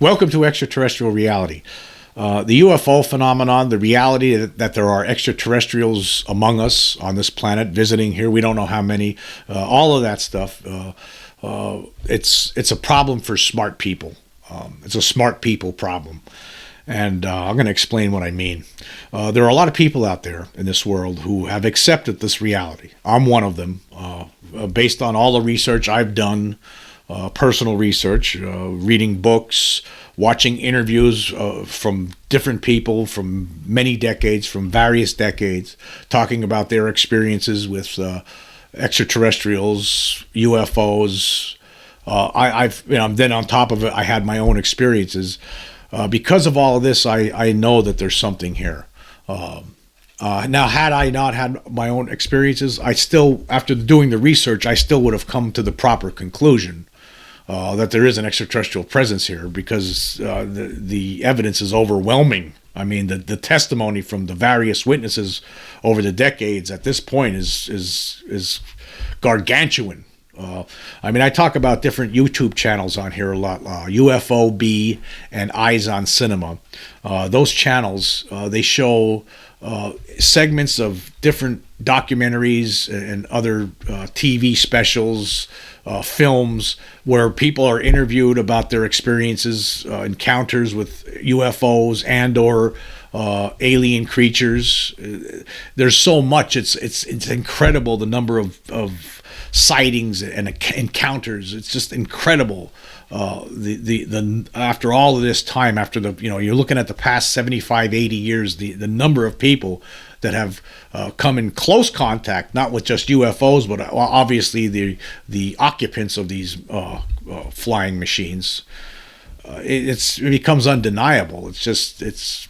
Welcome to Extraterrestrial Reality. The UFO phenomenon, the reality that there are extraterrestrials among us on this planet visiting here, we don't know how many, all of that stuff, it's a problem for smart people. It's a smart people problem. And I'm going to explain what I mean. There are a lot of people out there in this world who have accepted this reality. I'm one of them, based on all the research I've done, personal research, reading books, watching interviews from different people from many decades, from various decades, talking about their experiences with extraterrestrials, UFOs. Then on top of it, I had my own experiences. Because of all of this, I know that there's something here. Now, had I not had my own experiences, I still, after doing the research, I still would have come to the proper conclusion that there is an extraterrestrial presence here, because the evidence is overwhelming. I mean, the testimony from the various witnesses over the decades at this point is gargantuan. I talk about different YouTube channels on here a lot, UFO-B and Eyes on Cinema. Those channels, they show segments of different documentaries and other TV specials, films, where people are interviewed about their experiences, encounters with UFOs and or alien creatures. There's so much. It's incredible, the number of sightings and encounters. It's just incredible. The after all of this time, after you're looking at the past 75, 80 years, the number of people that have come in close contact, not with just UFOs, but obviously the occupants of these flying machines. It becomes undeniable. It's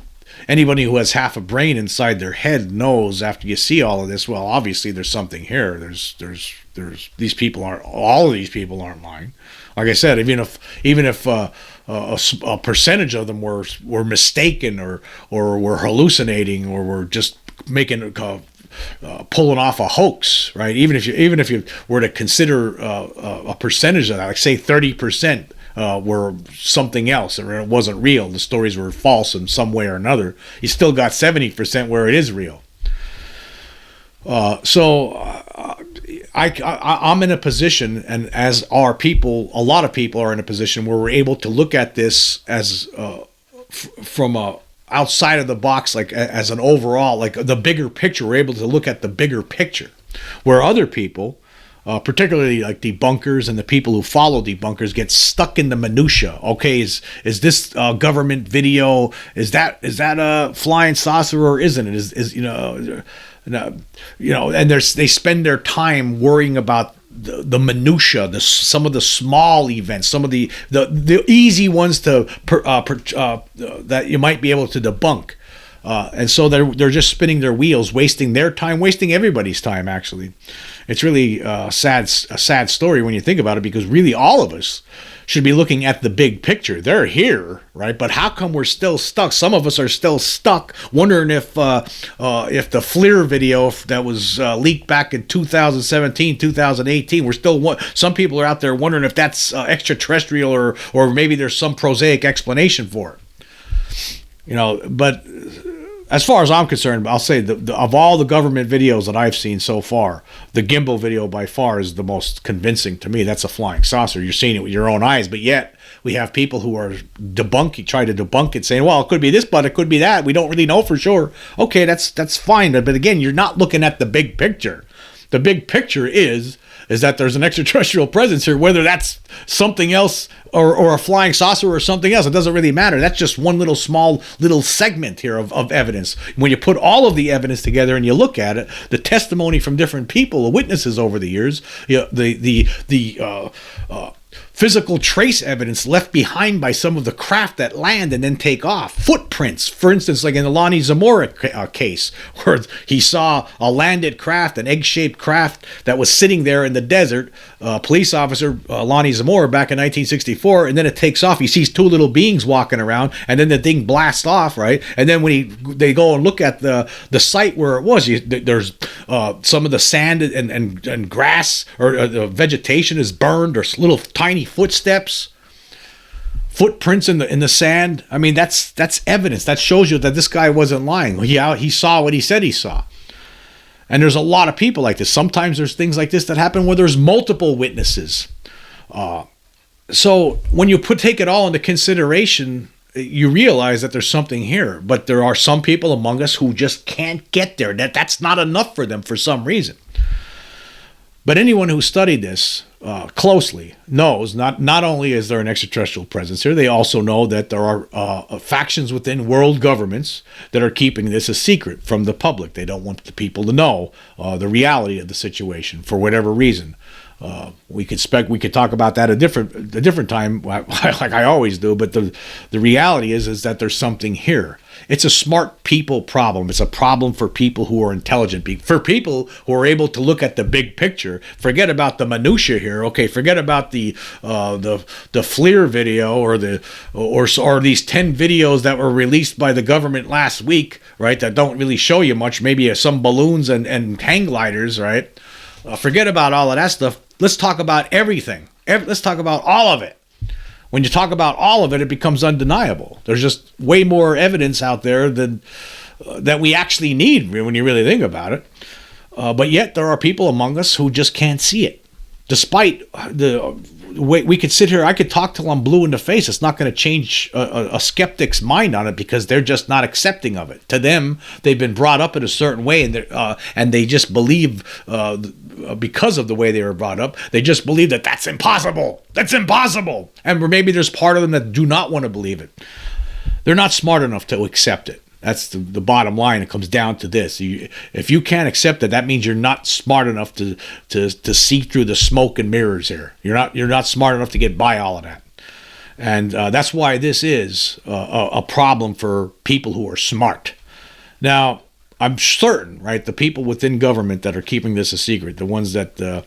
anybody who has half a brain inside their head knows, after you see all of this, well, obviously there's something here. There's these people aren't, all of these people aren't lying. Like I said, even if a percentage of them were mistaken or were hallucinating or were just making pulling off a hoax, right? Even if you were to consider a percentage of that, like say 30%. Were something else, or it wasn't real, the stories were false in some way or another, you still got 70% where it is real. I'm in a position, and as are people, a lot of people are in a position where we're able to look at this as from a outside of the box, like as an overall, like the bigger picture. We're able to look at the bigger picture, where other people, particularly like debunkers and the people who follow debunkers, get stuck in the minutia. Okay, is this government video? Is that a flying saucer or isn't it? And they spend their time worrying about the minutia, some of the small events, some of the easy ones that you might be able to debunk. And so they're just spinning their wheels, wasting their time, wasting everybody's time. Actually, it's really a sad story when you think about it, because really all of us should be looking at the big picture. They're here, right? But how come we're still stuck? Some of us are still stuck, wondering if the FLIR video that was leaked back in 2017, 2018, some people are out there wondering if that's extraterrestrial or maybe there's some prosaic explanation for it. But as far as I'm concerned, I'll say of all the government videos that I've seen so far, the gimbal video by far is the most convincing to me. That's a flying saucer. You're seeing it with your own eyes, but yet we have people who are try to debunk it, saying, well, it could be this, but it could be that. We don't really know for sure. Okay, that's fine. But again, you're not looking at the big picture. The big picture is that there's an extraterrestrial presence here, whether that's something else or a flying saucer or something else. It doesn't really matter. That's just one small segment here of evidence. When you put all of the evidence together and you look at it, the testimony from different people, the witnesses over the years, the physical trace evidence left behind by some of the craft that land and then take off. Footprints, for instance, like in the Lonnie Zamora case, where he saw a landed craft, an egg-shaped craft that was sitting there in the desert. Police officer Lonnie Zamora back in 1964, and then it takes off. He sees two little beings walking around, and then the thing blasts off, right? And then when they go and look at the site where it was, there's some of the sand and grass or the vegetation is burned, or little tiny footsteps. footprints in the sand. I mean, that's evidence. That shows you that this guy wasn't lying. He saw what he said he saw. And there's a lot of people like this. Sometimes there's things like this that happen where there's multiple witnesses. So when you take it all into consideration, you realize that there's something here. But there are some people among us who just can't get there. That's not enough for them for some reason. But anyone who studied this closely knows not only is there an extraterrestrial presence here, they also know that there are factions within world governments that are keeping this a secret from the public. They don't want the people to know the reality of the situation for whatever reason. We could talk about that a different time, like I always do. But the reality is that there's something here. It's a smart people problem. It's a problem for people who are intelligent, for people who are able to look at the big picture. Forget about the minutia here. Okay, forget about the FLIR video or these 10 videos that were released by the government last week, right? That don't really show you much. Maybe some balloons and hang gliders, right? Forget about all of that stuff. Let's talk about everything. Let's talk about all of it. When you talk about all of it, it becomes undeniable. There's just way more evidence out there than that we actually need when you really think about it. But yet there are people among us who just can't see it. Despite the way we could sit here, I could talk till I'm blue in the face. It's not going to change a skeptic's mind on it because they're just not accepting of it. To them, they've been brought up in a certain way, and they just believe, because of the way they were brought up, they just believe that that's impossible. That's impossible. And maybe there's part of them that do not want to believe it. They're not smart enough to accept it. That's the bottom line. It comes down to this. If you can't accept it, that means you're not smart enough to see through the smoke and mirrors here. You're not smart enough to get by all of that. And that's why this is a problem for people who are smart. Now, I'm certain, right, the people within government that are keeping this a secret, the ones that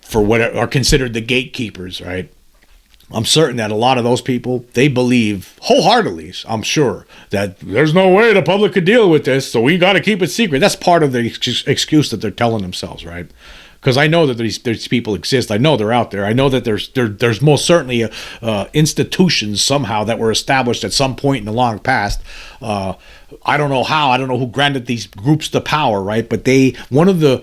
for what are considered the gatekeepers, right? I'm certain that a lot of those people, they believe wholeheartedly, I'm sure, that there's no way the public could deal with this, so we got to keep it secret. That's part of the excuse that they're telling themselves, right? Because I know that these people exist. I know they're out there. I know that there's most certainly institutions somehow that were established at some point in the long past. I don't know how. I don't know who granted these groups the power, right? But one of the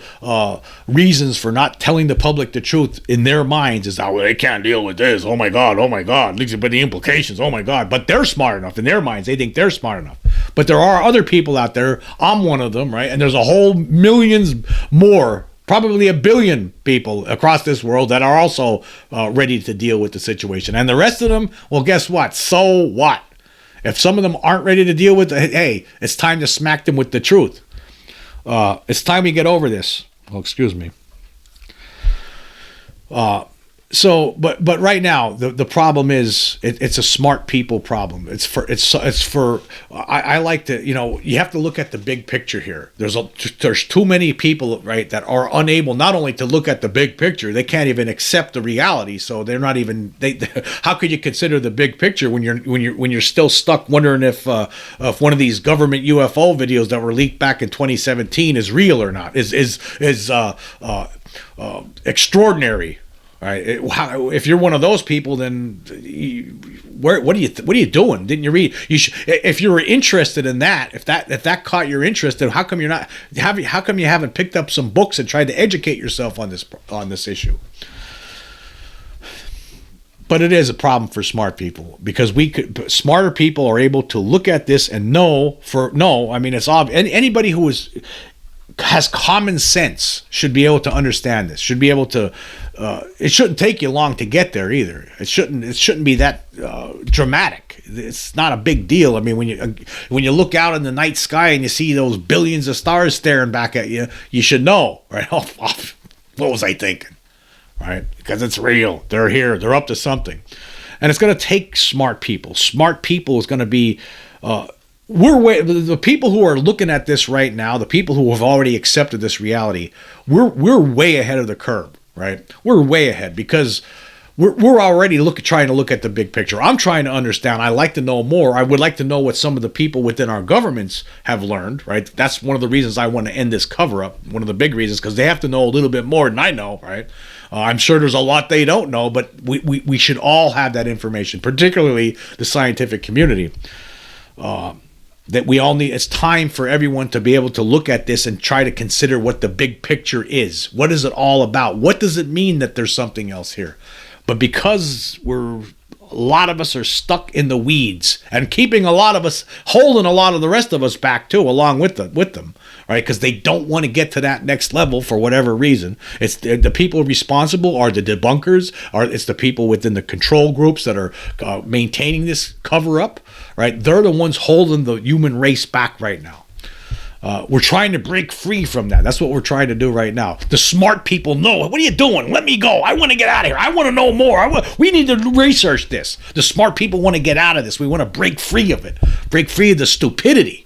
reasons for not telling the public the truth in their minds is that, well, they can't deal with this. Oh my God. These have been the implications. Oh my God. But they're smart enough in their minds. They think they're smart enough. But there are other people out there. I'm one of them, right? And there's a whole millions more, probably 1 billion people across this world that are also ready to deal with the situation. And the rest of them, well, guess what? So what? If some of them aren't ready to deal with it, hey, it's time to smack them with the truth. It's time we get over this. Oh, excuse me. But right now the problem is it's a smart people problem. I like to, you have to look at the big picture here. There's too many people, right, that are unable not only to look at the big picture, they can't even accept the reality. So they're not even how could you consider the big picture when you're still stuck wondering if one of these government UFO videos that were leaked back in 2017 is real or not, is extraordinary. Right? If you're one of those people, then what are you doing? Didn't you read? If you were interested in that, if that caught your interest, then how come you haven't picked up some books and tried to educate yourself on this issue? But it is a problem for smart people because smarter people are able to look at this and know. I mean, it's obvious. Anybody who has common sense should be able to understand this. Should be able to. It shouldn't take you long to get there either. It shouldn't be that dramatic. It's not a big deal. I mean, when you look out in the night sky and you see those billions of stars staring back at you, you should know, right? Oh, what was I thinking, right? Because it's real. They're here. They're up to something, and it's going to take smart people. Smart people is going to be. The people who are looking at this right now, the people who have already accepted this reality, we're way ahead of the curve, right? We're way ahead because we're already trying to look at the big picture. I'm trying to understand. I like to know more. I would like to know what some of the people within our governments have learned, right? That's one of the reasons I want to end this cover-up, one of the big reasons, because they have to know a little bit more than I know, right? I'm sure there's a lot they don't know, but we should all have that information, particularly the scientific community. That we all need. It's time for everyone to be able to look at this and try to consider what the big picture is. What is it all about? What does it mean that there's something else here? But because a lot of us are stuck in the weeds and keeping a lot of us, holding a lot of the rest of us back too, along with them, right? Because they don't want to get to that next level for whatever reason. It's the people responsible are the debunkers, or it's the people within the control groups that are maintaining this cover up, right? They're the ones holding the human race back right now. We're trying to break free from that. That's what we're trying to do right now. The smart people know, what are you doing? Let me go. I want to get out of here. I want to know more. We need to research this. The smart people want to get out of this. We want to break free of it. Break free of the stupidity.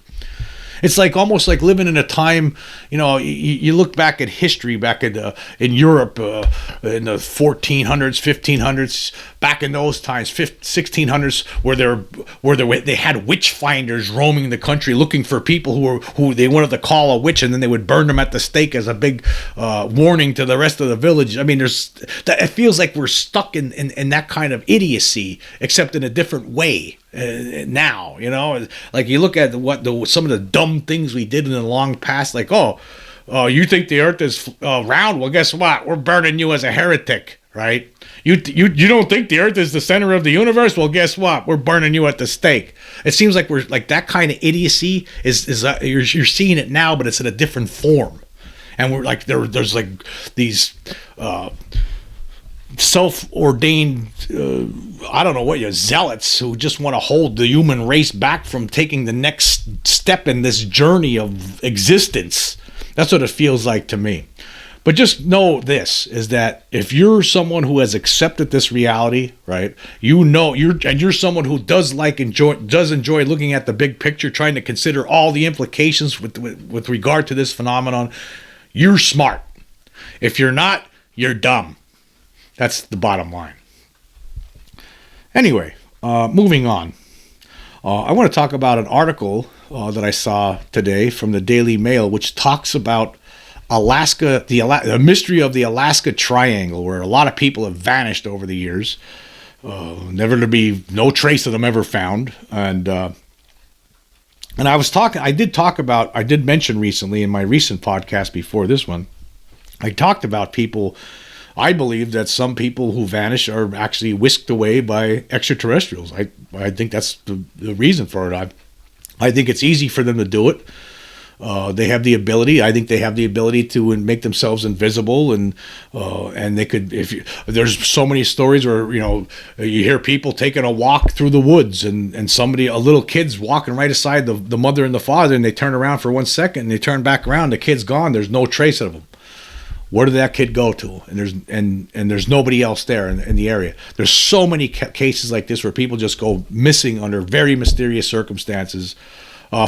It's like almost like living in a time, you look back at history, back in Europe in the 1400s, 1500s, back in those times, 1600s, where they had witch finders roaming the country looking for people who they wanted to call a witch, and then they would burn them at the stake as a big warning to the rest of the village. I mean, it feels like we're stuck in that kind of idiocy, except in a different way. Now, like you look at some of the dumb things we did in the long past, like, you think the earth is round? Well, guess what? We're burning you as a heretic, right? You don't think the earth is the center of the universe? Well, guess what? We're burning you at the stake. It seems like we're like that kind of idiocy is you're seeing it now, but it's in a different form, and we're like there's like these self-ordained zealots who just want to hold the human race back from taking the next step in this journey of existence. That's what it feels like to me. But just know this, is that if you're someone who has accepted this reality, right, you're someone who does enjoy looking at the big picture, trying to consider all the implications with regard to this phenomenon, you're smart. If you're not, you're dumb. That's the bottom line. Anyway, moving on. I want to talk about an article that I saw today from the Daily Mail, which talks about Alaska, the mystery of the Alaska Triangle, where a lot of people have vanished over the years. Never to be no trace of them ever found. And I did mention recently in my recent podcast before this one, I talked about people. I believe that some people who vanish are actually whisked away by extraterrestrials. I think that's the reason for it. I think it's easy for them to do it. They have the ability. I think they have the ability to make themselves invisible, and they could. There's so many stories where you hear people taking a walk through the woods, and a little kid's walking right aside the mother and the father, and they turn around for 1 second, and they turn back around. The kid's gone. There's no trace of him. Where did that kid go to? And there's nobody else there in the area. There's so many cases like this where people just go missing under very mysterious circumstances.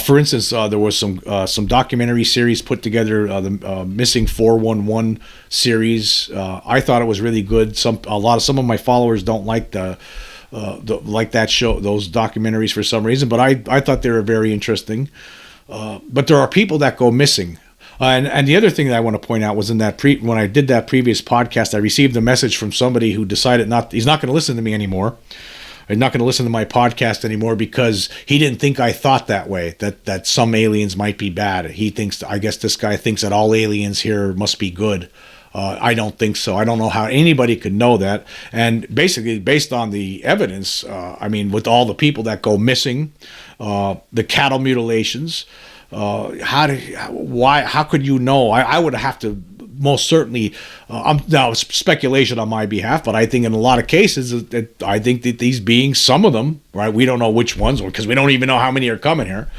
For instance, there was some documentary series put together, the Missing 411 series. I thought it was really good. Some of my followers don't like like that show, those documentaries for some reason, but I thought they were very interesting. But there are people that go missing. And the other thing that I want to point out was when I did that previous podcast, I received a message from somebody who decided he's not going to listen to me anymore. He's not going to listen to my podcast anymore because he didn't think I thought that way, that some aliens might be bad. I guess this guy thinks that all aliens here must be good. I don't think so. I don't know how anybody could know that. And basically, based on the evidence, with all the people that go missing, the cattle mutilations, how could you know? I would have to most certainly, now it's speculation on my behalf, but I think in a lot of cases, I think that these beings, some of them, right, we don't know which ones, because we don't even know how many are coming here.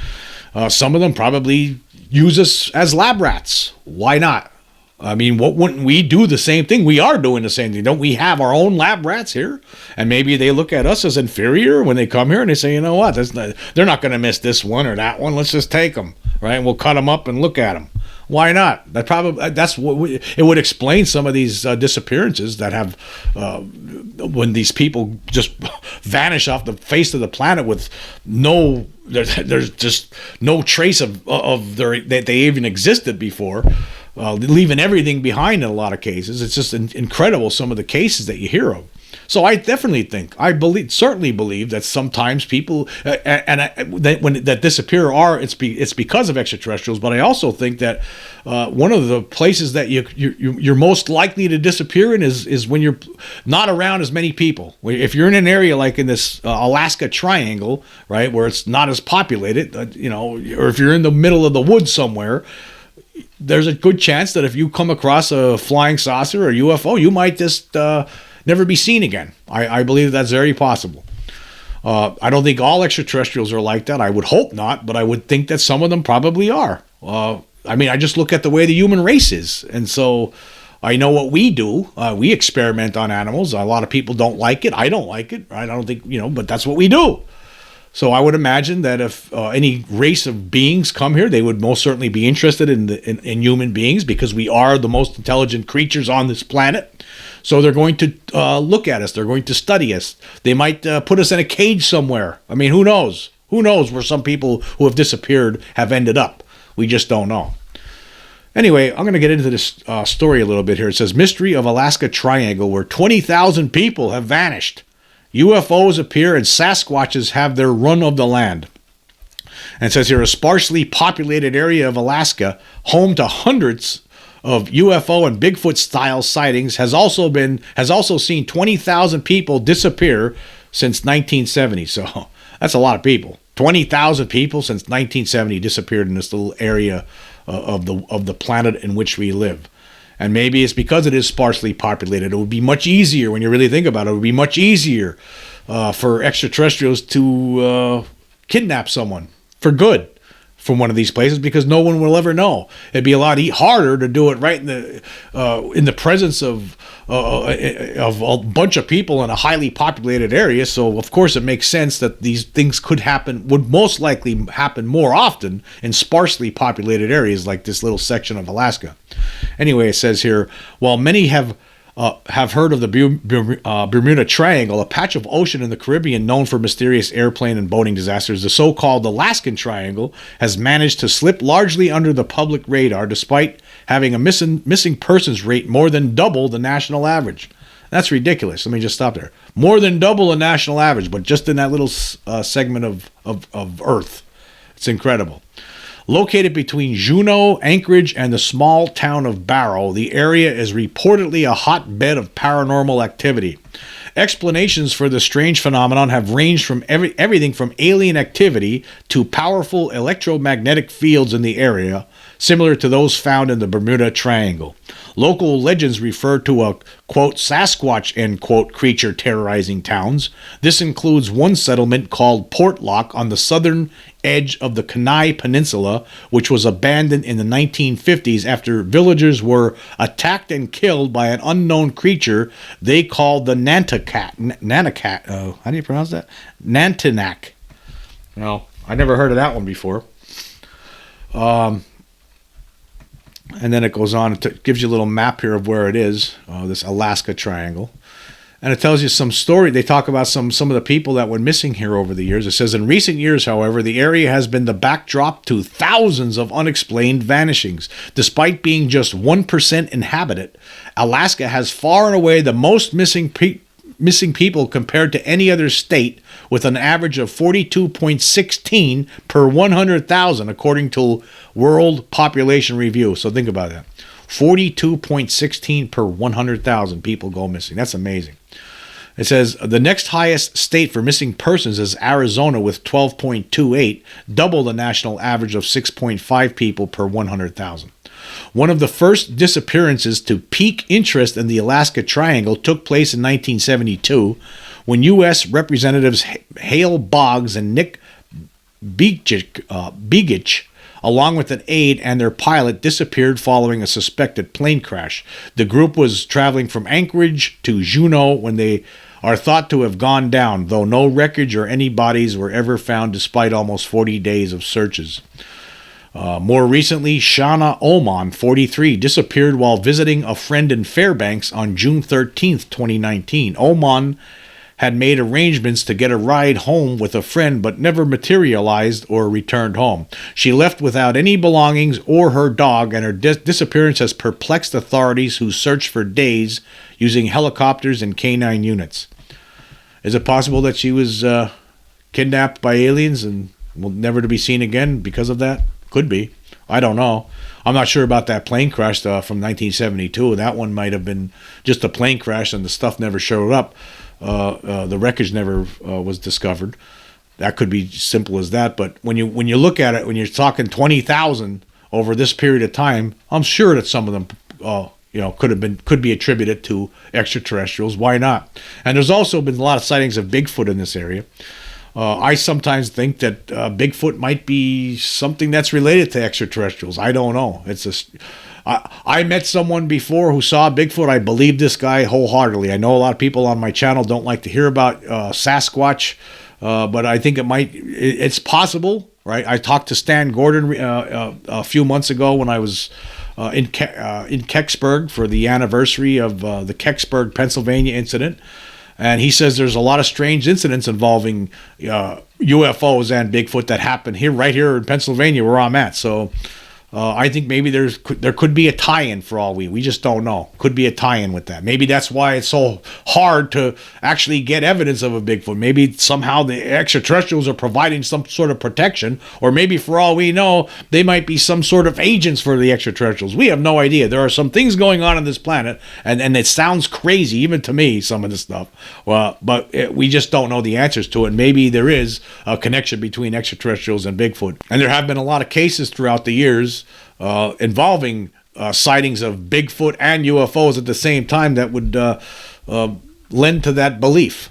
Some of them probably use us as lab rats. Why not? What wouldn't we do the same thing? We are doing the same thing. Don't we have our own lab rats here? And maybe they look at us as inferior when they come here and they say, you know what, they're not going to miss this one or that one. Let's just take them, right? And we'll cut them up and look at them. Why not? It would explain some of these disappearances that have when these people just vanish off the face of the planet with there's just no trace of that they even existed before. leaving everything behind in a lot of cases. It's just incredible, some of the cases that you hear of. So I definitely think, certainly believe that sometimes people that disappear it's because of extraterrestrials. But I also think that one of the places that you're most likely to disappear in is when you're not around as many people. If you're in an area like in this Alaska Triangle, right, where it's not as populated, or if you're in the middle of the woods somewhere, there's a good chance that if you come across a flying saucer or UFO, you might just never be seen again. I believe that's very possible. I don't think all extraterrestrials are like that. I would hope not, but I would think that some of them probably are. I just look at the way the human race is. And so I know what we do. We experiment on animals. A lot of people don't like it. I don't like it. I don't think, but that's what we do. So I would imagine that if any race of beings come here, they would most certainly be interested in human beings, because we are the most intelligent creatures on this planet. So they're going to look at us. They're going to study us. They might put us in a cage somewhere. I mean, who knows? Who knows where some people who have disappeared have ended up? We just don't know. Anyway, I'm going to get into this story a little bit here. It says, Mystery of Alaska Triangle, where 20,000 people have vanished. UFOs appear and Sasquatches have their run of the land. And it says here, a sparsely populated area of Alaska, home to hundreds of UFO and Bigfoot-style sightings, has also seen 20,000 people disappear since 1970. So that's a lot of people. 20,000 people since 1970 disappeared in this little area of the planet in which we live. And maybe it's because it is sparsely populated. It would be much easier, when you really think about it, it would be much easier for extraterrestrials to kidnap someone for good from one of these places, because no one will ever know. It'd be a lot harder to do it right in the presence of a bunch of people in a highly populated area. So of course it makes sense that these things would most likely happen more often in sparsely populated areas like this little section of Alaska. Anyway, it says here, while many have heard of the Bermuda Triangle, a patch of ocean in the Caribbean known for mysterious airplane and boating disasters, the so-called Alaskan Triangle has managed to slip largely under the public radar, despite having a missing persons rate more than double the national average. That's ridiculous. Let me just stop there. More than double the national average, but just in that little segment of Earth. It's incredible. Located between Juneau, Anchorage, and the small town of Barrow, the area is reportedly a hotbed of paranormal activity. Explanations for the strange phenomenon have ranged from everything from alien activity to powerful electromagnetic fields in the area, similar to those found in the Bermuda Triangle. Local legends refer to a, quote, Sasquatch, end quote, creature terrorizing towns. This includes one settlement called Portlock on the southern edge of the Kenai Peninsula, which was abandoned in the 1950s after villagers were attacked and killed by an unknown creature they called the Nanticat. How do you pronounce that? Nantinak. Well, I never heard of that one before. And then it goes on, it gives you a little map here of where it is, this Alaska Triangle. And it tells you some story. They talk about some of the people that went missing here over the years. It says, in recent years, however, the area has been the backdrop to thousands of unexplained vanishings. Despite being just 1% inhabited, Alaska has far and away the most missing people compared to any other state, with an average of 42.16 per 100,000, according to World Population Review. So think about that. 42.16 per 100,000 people go missing. That's amazing. It says the next highest state for missing persons is Arizona with 12.28, double the national average of 6.5 people per 100,000. One of the first disappearances to pique interest in the Alaska Triangle took place in 1972 when U.S. Representatives Hale Boggs and Nick Begich, along with an aide and their pilot, disappeared following a suspected plane crash. The group was traveling from Anchorage to Juneau when they are thought to have gone down, though no wreckage or any bodies were ever found despite almost 40 days of searches. More recently, Shauna Oman, 43, disappeared while visiting a friend in Fairbanks on June 13, 2019. Oman had made arrangements to get a ride home with a friend but never materialized or returned home. She left without any belongings or her dog, and her disappearance has perplexed authorities who searched for days using helicopters and canine units. Is it possible that she was kidnapped by aliens and will never to be seen again because of that? Could be. I don't know. I'm not sure about that plane crash from 1972. That one might have been just a plane crash and the stuff never showed up. The wreckage never was discovered. That could be simple as that. But when you look at it, when you're talking 20,000 over this period of time, I'm sure that some of them could be attributed to extraterrestrials. Why not? And there's also been a lot of sightings of Bigfoot in this area. I sometimes think that Bigfoot might be something that's related to extraterrestrials. I don't know. I met someone before who saw Bigfoot. I believe this guy wholeheartedly. I know a lot of people on my channel don't like to hear about Sasquatch, but I think it's possible, right? I talked to Stan Gordon a few months ago when I was in Kecksburg for the anniversary of the Kecksburg, Pennsylvania incident. And he says there's a lot of strange incidents involving UFOs and Bigfoot that happen right here in Pennsylvania where I'm at. So I think maybe there could be a tie-in for all we just don't know. Could be a tie-in with that. Maybe that's why it's so hard to actually get evidence of a Bigfoot. Maybe somehow the extraterrestrials are providing some sort of protection, or maybe for all we know, they might be some sort of agents for the extraterrestrials. We have no idea. There are some things going on this planet, and it sounds crazy even to me, some of this stuff. Well, but we just don't know the answers to it. Maybe there is a connection between extraterrestrials and Bigfoot, and there have been a lot of cases throughout the years involving sightings of Bigfoot and UFOs at the same time that would lend to that belief.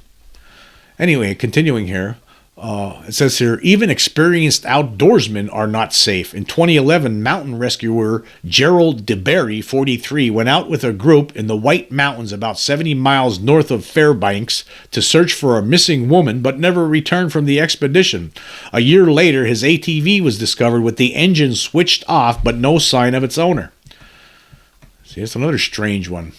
Anyway, continuing here, it says here, even experienced outdoorsmen are not safe. In 2011, mountain rescuer Gerald DeBerry, 43, went out with a group in the White Mountains about 70 miles north of Fairbanks to search for a missing woman, but never returned from the expedition. A year later, his ATV was discovered with the engine switched off, but no sign of its owner. See, it's another strange one.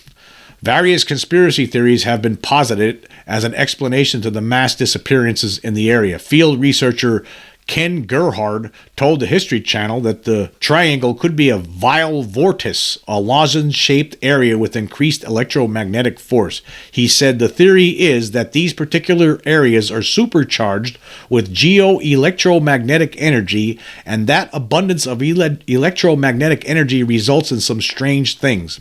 Various conspiracy theories have been posited as an explanation to the mass disappearances in the area. Field researcher Ken Gerhard told the History Channel that the triangle could be a vile vortex, a lozenge-shaped area with increased electromagnetic force. He said the theory is that these particular areas are supercharged with geo-electromagnetic energy, and that abundance of electromagnetic energy results in some strange things.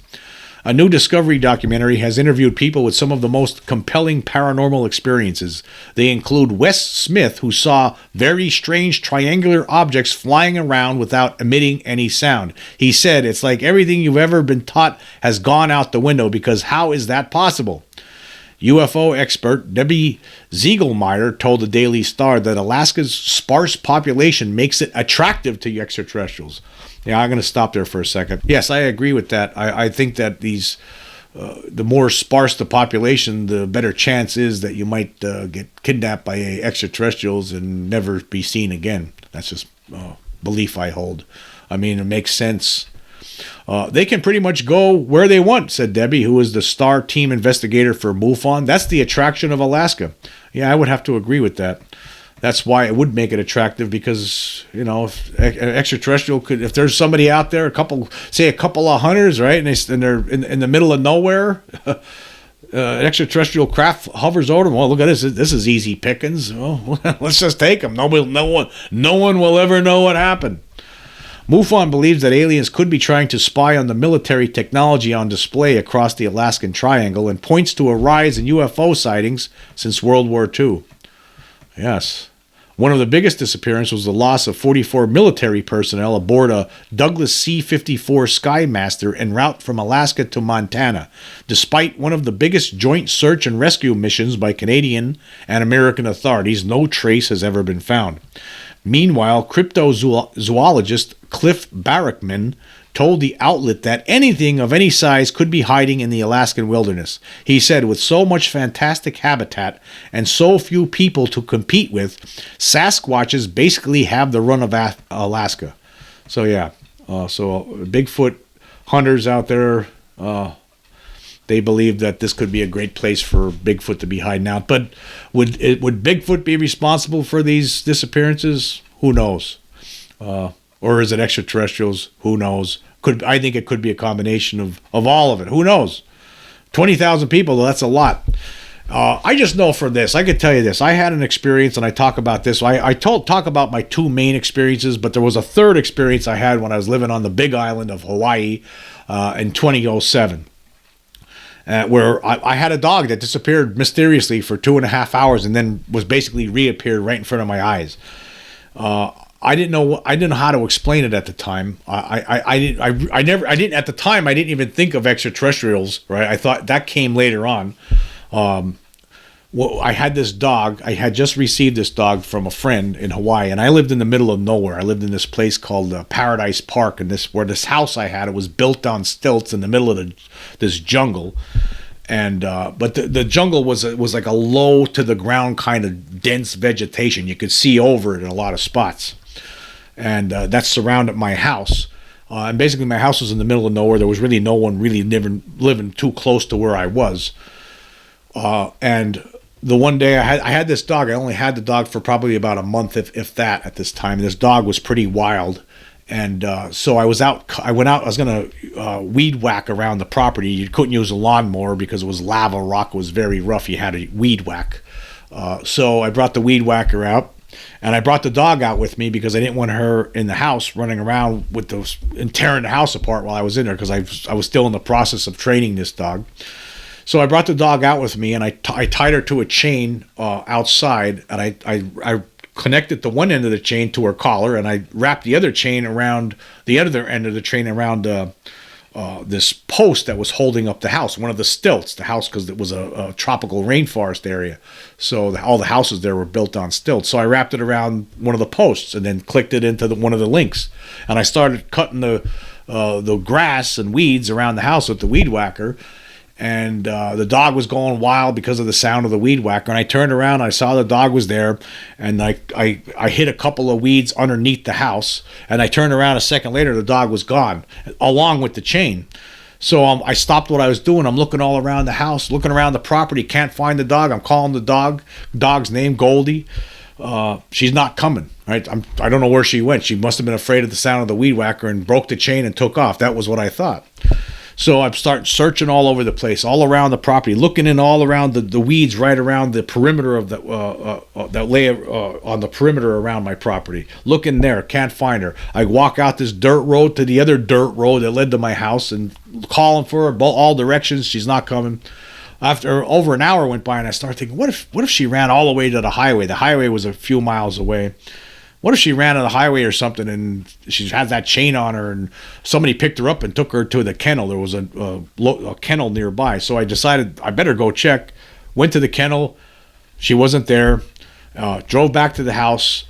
A new Discovery documentary has interviewed people with some of the most compelling paranormal experiences. They include Wes Smith, who saw very strange triangular objects flying around without emitting any sound. He said, "It's like everything you've ever been taught has gone out the window, because how is that possible?" UFO expert Debbie Ziegelmeyer told the Daily Star that Alaska's sparse population makes it attractive to extraterrestrials. Yeah, I'm going to stop there for a second. Yes, I agree with that. I think that the more sparse the population, the better chance is that you might get kidnapped by extraterrestrials and never be seen again. That's just a belief I hold. I mean, it makes sense. They can pretty much go where they want, said Debbie, who is the star team investigator for MUFON. That's the attraction of Alaska. Yeah, I would have to agree with that. That's why it would make it attractive, because, if an extraterrestrial if there's somebody out there, a couple of hunters, right, and they're in the middle of nowhere, an extraterrestrial craft hovers over them. Well, look at this. This is easy pickings. Well, let's just take them. No one will ever know what happened. MUFON believes that aliens could be trying to spy on the military technology on display across the Alaskan Triangle, and points to a rise in UFO sightings since World War II. Yes. One of the biggest disappearances was the loss of 44 military personnel aboard a Douglas C-54 Skymaster en route from Alaska to Montana. Despite one of the biggest joint search and rescue missions by Canadian and American authorities, no trace has ever been found. Meanwhile, cryptozoologist Cliff Barackman told the outlet that anything of any size could be hiding in the Alaskan wilderness. He said, with so much fantastic habitat and so few people to compete with, Sasquatches basically have the run of Alaska. So yeah, so Bigfoot hunters out there, They believe that this could be a great place for Bigfoot to be hiding out. But would Bigfoot be responsible for these disappearances? Who knows? Or is it extraterrestrials? Who knows? I think it could be a combination of all of it. Who knows? 20,000 people, that's a lot. I just know for this, I could tell you this. I had an experience, and I talk about this. I talk about my two main experiences, but there was a third experience I had when I was living on the big island of Hawaii in 2007. Where I had a dog that disappeared mysteriously for 2.5 hours and then was basically reappeared right in front of my eyes. I didn't know how to explain it at the time. I didn't at the time. I didn't even think of extraterrestrials. Right? I thought that came later on. I had this dog. I had just received this dog from a friend in Hawaii, and I lived in the middle of nowhere. I lived in this place called Paradise Park, and this house I had, it was built on stilts in the middle of this jungle. And but the jungle was like a low to the ground kind of dense vegetation. You could see over it in a lot of spots, and that surrounded my house. And basically, my house was in the middle of nowhere. There was really no one really living too close to where I was. And the one day I had this dog. I only had the dog for probably about a month, if that, at this time. This dog was pretty wild. And so I went out. I was going to weed whack around the property. You couldn't use a lawnmower because it was lava rock. It was very rough. You had to weed whack. So I brought the weed whacker out, and I brought the dog out with me because I didn't want her in the house running around with those and tearing the house apart while I was in there, because I was still in the process of training this dog. So I brought the dog out with me, and I tied her to a chain outside, and I connected the one end of the chain to her collar, and I wrapped the other chain around the other end of the chain around this post that was holding up the house, one of the stilts, the house, because it was a tropical rainforest area. So all the houses there were built on stilts. So I wrapped it around one of the posts and then clicked it into one of the links. And I started cutting the grass and weeds around the house with the weed whacker. And the dog was going wild because of the sound of the weed whacker. And I turned around, and I saw the dog was there, and I hit a couple of weeds underneath the house. And I turned around a second later, the dog was gone, along with the chain. So I stopped what I was doing. I'm looking all around the house, looking around the property, can't find the dog. I'm calling the dog's name, Goldie. She's not coming. Right? I don't know where she went. She must have been afraid of the sound of the weed whacker and broke the chain and took off. That was what I thought. So I start searching all over the place, all around the property, looking in all around the weeds right around the perimeter of that lay on the perimeter around my property. Looking there, can't find her. I walk out this dirt road to the other dirt road that led to my house and calling for her all directions. She's not coming. After over an hour went by, and I started thinking, what if she ran all the way to the highway? The highway was a few miles away. What if she ran on the highway or something, and she had that chain on her, and somebody picked her up and took her to the kennel? There was a kennel nearby. So I decided I better go check. Went to the kennel. She wasn't there. Drove back to the house.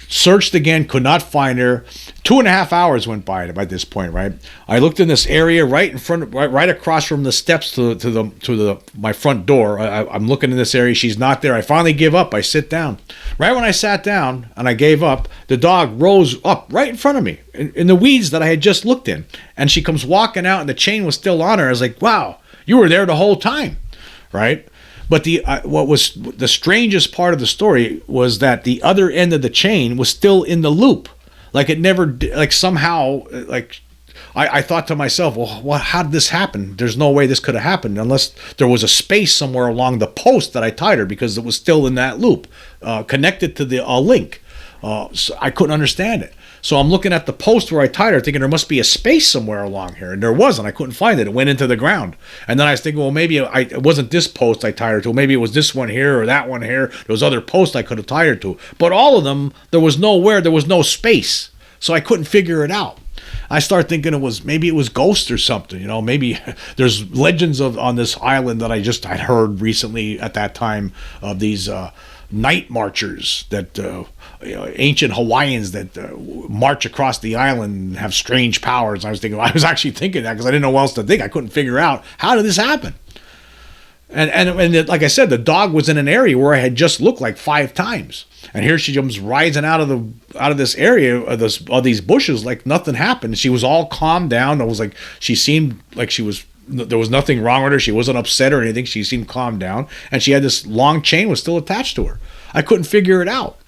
Searched again, could not find her. 2.5 hours went by this point, right? I looked in this area right in front, right across from the steps to my front door. I'm looking in this area. She's not there. I finally give up. I sit down. Right when I sat down and I gave up, the dog rose up right in front of me in the weeds that I had just looked in. And she comes walking out, and the chain was still on her. I was like, wow, you were there the whole time, right? But what was the strangest part of the story was that the other end of the chain was still in the loop. Like it never, like somehow, like I thought to myself, well, how did this happen? There's no way this could have happened unless there was a space somewhere along the post that I tied her, because it was still in that loop, connected to the link. So I couldn't understand it. So I'm looking at the post where I tied her, thinking there must be a space somewhere along here, and there wasn't. I couldn't find it. It went into the ground. And then I was thinking, well, maybe it wasn't this post I tied her to. Maybe it was this one here or that one here. There was other posts I could have tied her to. But all of them, there was no space. So I couldn't figure it out. I started thinking maybe it was ghosts or something. Maybe there's legends on this island that I'd heard recently at that time of these night marchers that ancient Hawaiians that march across the island and have strange powers. I was actually thinking that because I didn't know what else to think. I couldn't figure out, how did this happen? And like I said, the dog was in an area where I had just looked like 5 times, and here she comes rising out of this area of these bushes like nothing happened. She was all calmed down. It was like she seemed like she was there was nothing wrong with her. She wasn't upset or anything. She seemed calmed down, and she had this long chain was still attached to her. I couldn't figure it out.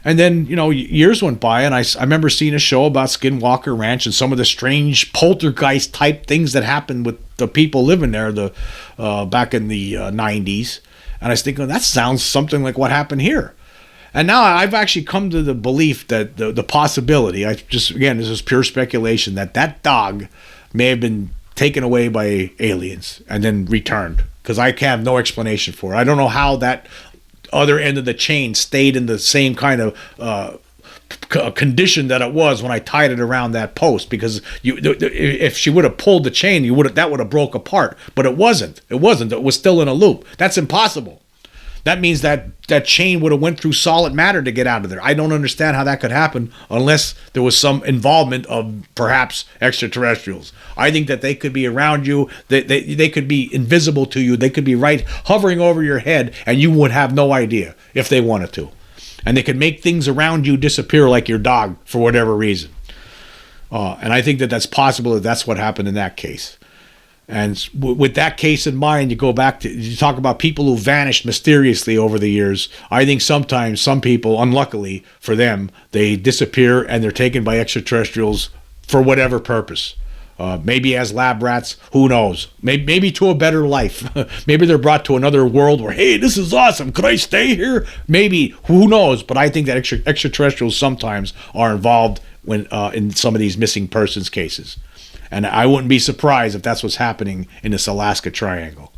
And then, years went by, and I remember seeing a show about Skinwalker Ranch and some of the strange poltergeist type things that happened with the people living there back in the 90s. And I was thinking, that sounds something like what happened here. And now I've actually come to the belief that the possibility, again, this is pure speculation, that dog may have been taken away by aliens and then returned, because I have no explanation for it. I don't know how that other end of the chain stayed in the same kind of condition that it was when I tied it around that post, because if she would have pulled the chain, that would have broke apart, but it wasn't. It was still in a loop. That's impossible. That means that chain would have went through solid matter to get out of there. I don't understand how that could happen unless there was some involvement of perhaps extraterrestrials. I think that they could be around you. They could be invisible to you. They could be right hovering over your head, and you would have no idea if they wanted to. And they could make things around you disappear, like your dog, for whatever reason. And I think that that's possible. That's what happened in that case. And with that case in mind, you talk about people who vanished mysteriously over the years. I think sometimes some people, unluckily for them, they disappear and they're taken by extraterrestrials for whatever purpose. Maybe as lab rats, who knows? Maybe to a better life. Maybe they're brought to another world where, hey, this is awesome. Could I stay here? Maybe, who knows? But I think that extraterrestrials sometimes are involved when in some of these missing persons cases. And I wouldn't be surprised if that's what's happening in this Alaska Triangle.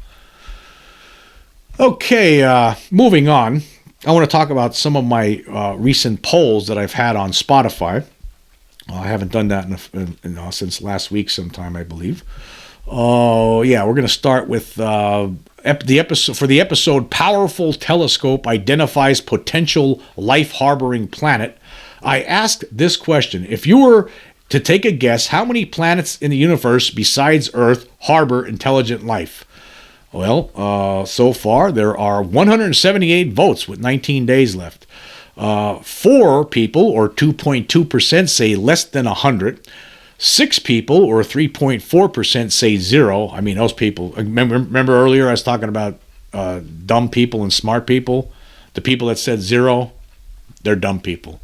Okay, moving on. I want to talk about some of my recent polls that I've had on Spotify. I haven't done that since last week sometime, I believe. Oh, yeah, we're going to start with the episode Powerful Telescope Identifies Potential Life-Harboring Planet. I asked this question. If you were to take a guess, how many planets in the universe besides Earth harbor intelligent life? Well, so far there are 178 votes with 19 days left. 4 people, or 2.2%, say less than 100. 6 people, or 3.4%, say 0. I mean, those people. Remember earlier I was talking about dumb people and smart people? The people that said 0, they're dumb people.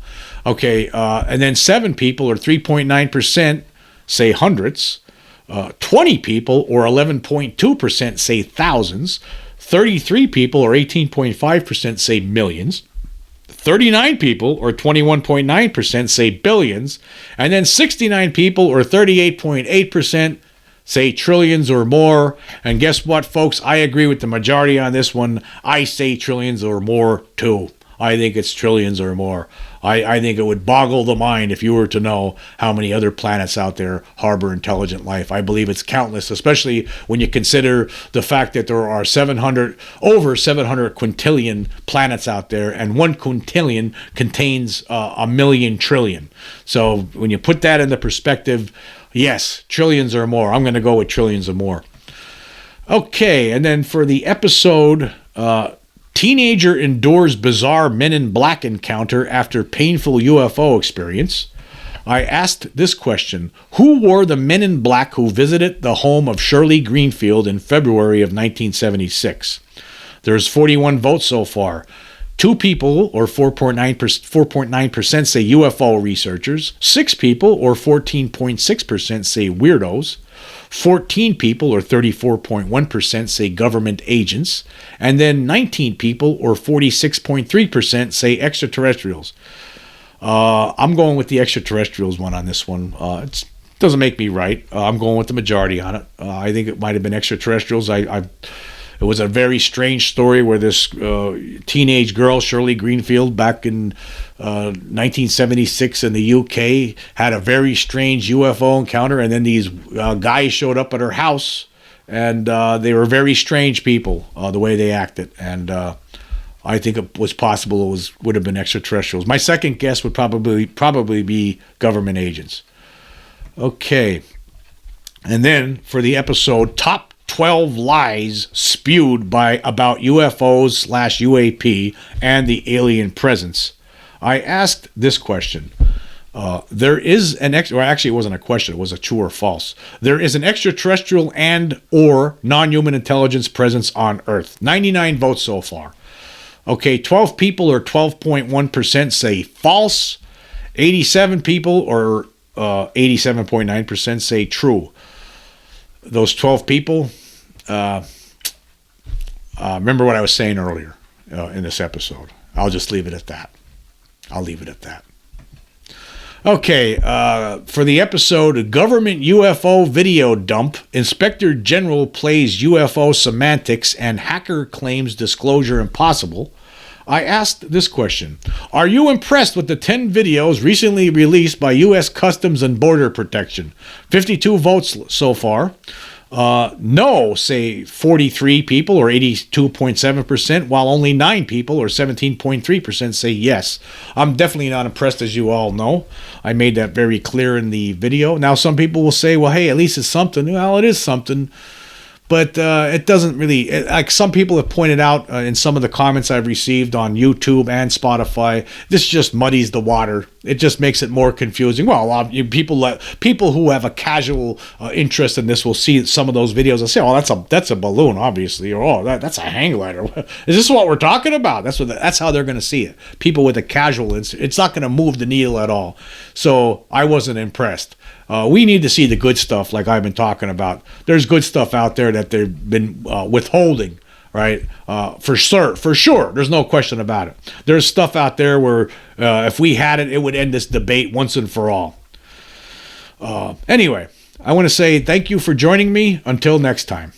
Okay, and then 7 people, or 3.9%, say hundreds. 20 people, or 11.2%, say thousands. 33 people, or 18.5%, say millions. 39 people, or 21.9%, say billions. And then 69 people, or 38.8%, say trillions or more. And guess what, folks? I agree with the majority on this one. I say trillions or more, too. I think it's trillions or more. I think it would boggle the mind if you were to know how many other planets out there harbor intelligent life. I believe it's countless, especially when you consider the fact that there are over 700 quintillion planets out there, and 1 quintillion contains a million trillion. So when you put that into perspective, yes, trillions or more. I'm going to go with trillions or more. Okay, and then for the episode, Teenager endures bizarre Men in Black encounter after painful UFO experience, I asked this question: who wore the Men in Black who visited the home of Shirley Greenfield in February of 1976? There's 41 votes so far. 2 people, or 4.9%, say UFO researchers. 6 people, or 14.6%, say weirdos. 14 people, or 34.1%, say government agents. And then 19 people, or 46.3%, say extraterrestrials. I'm going with the extraterrestrials one on this one. It doesn't make me right. I'm going with the majority on it. I think it might have been extraterrestrials. It was a very strange story where this teenage girl, Shirley Greenfield, back in 1976 in the UK, had a very strange UFO encounter, and then these guys showed up at her house, and they were very strange people, the way they acted. And I think it was possible would have been extraterrestrials. My second guess would probably be government agents. Okay. And then for the episode, Top 12 Lies Spewed about UFOs/UAP and the Alien Presence, I asked this question: There is an well, actually, it wasn't a question. It was a true or false. There is an extraterrestrial and or non-human intelligence presence on Earth. 99 votes so far. Okay, 12 people or 12.1% say false. 87 people or 87.9% say true. Those 12 people, remember what I was saying earlier in this episode. I'll just leave it at that. I'll leave it at that. Okay, for the episode, Government UFO Video Dump, Inspector General plays UFO semantics and hacker claims disclosure impossible, I asked this question. Are you impressed with the 10 videos recently released by U.S. Customs and Border Protection? 52 votes so far. No, say 43 people or 82.7%, while only 9 people or 17.3% say yes. I'm definitely not impressed, as you all know. I made that very clear in the video. Now, some people will say, well, hey, at least it's something. Well, it is something. But it doesn't really, like some people have pointed out in some of the comments I've received on YouTube and Spotify, this just muddies the water. It just makes it more confusing. Well, people who have a casual interest in this will see some of those videos and say, "Oh, that's a balloon, obviously," or "Oh, that's a hang glider." Is this what we're talking about? That's how they're going to see it. People with a casual interest, it's not going to move the needle at all. So I wasn't impressed. We need to see the good stuff, like I've been talking about. There's good stuff out there that they've been withholding, right? For sure. There's no question about it. There's stuff out there where if we had it, it would end this debate once and for all. Anyway, I want to say thank you for joining me. Until next time.